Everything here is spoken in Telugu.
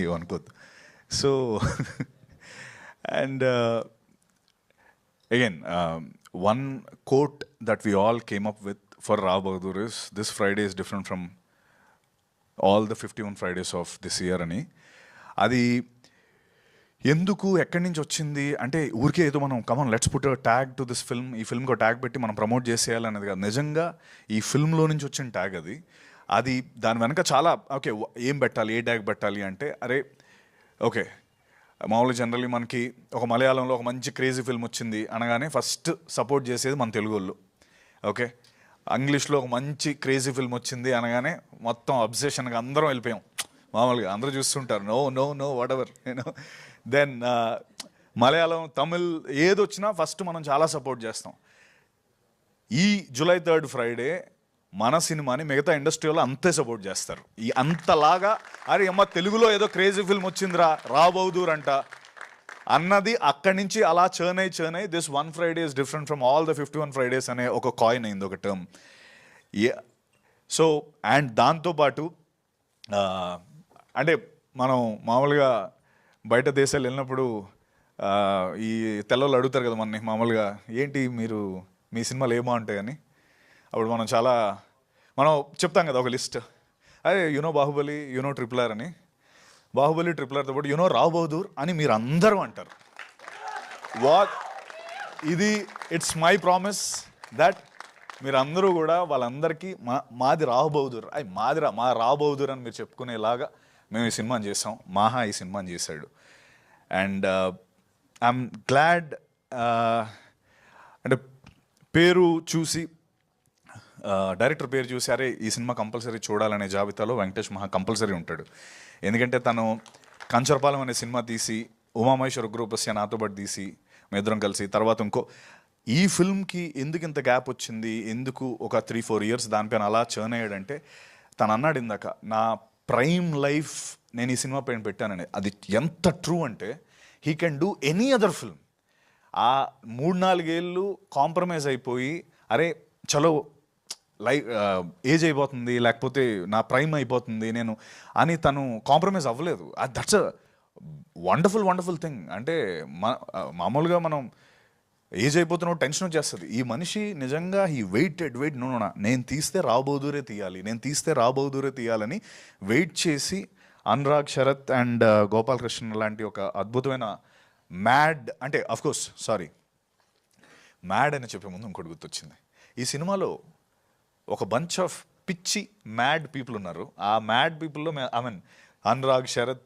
ఏమనుకోద్దు. So and again, one quote that we all came up with for Rao Bahadur is, this Friday is different from all the 51 Fridays of this year అని. అది ఎందుకు ఎక్కడి నుంచి వచ్చింది అంటే ఊరికే ఏదో మనం come on let's put tag to this film, ఈ ఫిల్మ్కి ట్యాగ్ పెట్టి మనం ప్రమోట్ చేసేయాలనేది కాదు. నిజంగా ఈ ఫిల్మ్లో నుంచి వచ్చిన ట్యాగ్ అది దాని వెనక చాలా ఓకే ఏం పెట్టాలి, ఏ ట్యాగ్ పెట్టాలి అంటే, అరే ఓకే మామూలుగా జనరల్లీ మనకి ఒక మలయాళంలో ఒక మంచి క్రేజీ ఫిల్మ్ వచ్చింది అనగానే ఫస్ట్ సపోర్ట్ చేసేది మన తెలుగు వాళ్ళు. ఓకే, ఇంగ్లీష్లో ఒక మంచి క్రేజీ ఫిల్మ్ వచ్చింది అనగానే మొత్తం అబ్సెషన్గా అందరం వెళ్ళిపోయాం. మామూలుగా అందరూ చూస్తుంటారు, no no no whatever you know. Then Malayalam, Tamil ఏదొచ్చినా ఫస్ట్ మనం చాలా సపోర్ట్ చేస్తాం. ఈ జూలై 3rd ఫ్రైడే మన సినిమాని మిగతా ఇండస్ట్రీలో అంతే సపోర్ట్ చేస్తారు. ఈ అంతలాగా అరే అమ్మ తెలుగులో ఏదో క్రేజీ ఫిల్మ్ వచ్చిందిరా రా బహదూర్ అంట అన్నది అక్కడి నుంచి అలా చర్న్ అయ్యి this 1 Friday is different from all the 51 Fridays అనే ఒక కాయిన్ అయింది, ఒక టర్మ్. సో అండ్ దాంతోపాటు అంటే మనం మామూలుగా బయట దేశాలు వెళ్ళినప్పుడు ఈ తెల్లవాళ్ళు అడుగుతారు కదా మనని మామూలుగా, ఏంటి మీరు మీ సినిమాలు ఏమో ఉంటాయని. అప్పుడు మనం చెప్తాం కదా ఒక లిస్ట్, అదే యునో బాహుబలి, యునో RRR అని. బాహుబలి RRRతో పాటు యునో రావ్ బహదూర్ అని మీరు అందరూ అంటారు. ఇది ఇట్స్ మై ప్రామిస్ దట్ మీరు అందరూ కూడా వాళ్ళందరికీ మాది రావ్ బహదూర్, మా రావ్ బహదూర్ అని మీరు చెప్పుకునేలాగా మేము ఈ సినిమాని చేసాం. మాహా ఈ సినిమాని చేశాడు. అండ్ ఐఎమ్ గ్లాడ్ అంటే పేరు చూసి, డైరెక్టర్ పేరు చూసి అరే ఈ సినిమా కంపల్సరీ చూడాలనే జాబితాలో వెంకటేష్ మహా కంపల్సరీ ఉంటాడు. ఎందుకంటే తను కంచరపాలెం అనే సినిమా తీసి, ఉమామహేశ్వర గ్రూపస్య నాతో పాటు తీసి మేమిద్దరం కలిసి, తర్వాత ఇంకో ఈ ఫిల్మ్కి ఎందుకు ఇంత గ్యాప్ వచ్చింది, ఎందుకు ఒక 3-4 years దానిపైన అలా చర్న్ అయ్యాడంటే, తను అన్నాడు ఇందాక నా ప్రైమ్ లైఫ్ నేను ఈ సినిమా పైన పెట్టానని. అది ఎంత ట్రూ అంటే he can do any other film. ఆ 3-4 ఏళ్ళు కాంప్రమైజ్ అయిపోయి అరే చలో ఏజ్ అయిపోతుంది, లేకపోతే నా ప్రైమ్ అయిపోతుంది నేను అని తను కాంప్రమైజ్ అవ్వలేదు. That's a wonderful thing. అంటే మామూలుగా మనం ఏజ్ అయిపోతున్న టెన్షన్ వచ్చేస్తుంది. ఈ మనిషి నిజంగా హీ వెయిటెడ్ నో నేను తీస్తే రావ్ బహదూరే తీయాలని వెయిట్ చేసి అనురాగ్, శరత్ అండ్ గోపాలకృష్ణ లాంటి ఒక అద్భుతమైన మ్యాడ్, అంటే అఫ్కోర్స్ మ్యాడ్ అని చెప్పే ముందు ఇంకోటి గుర్తొచ్చింది. ఈ సినిమాలో ఒక బంచ్ ఆఫ్ పిచ్చి మ్యాడ్ పీపుల్ ఉన్నారు. ఆ మ్యాడ్ పీపుల్లో అనురాగ్, శరత్,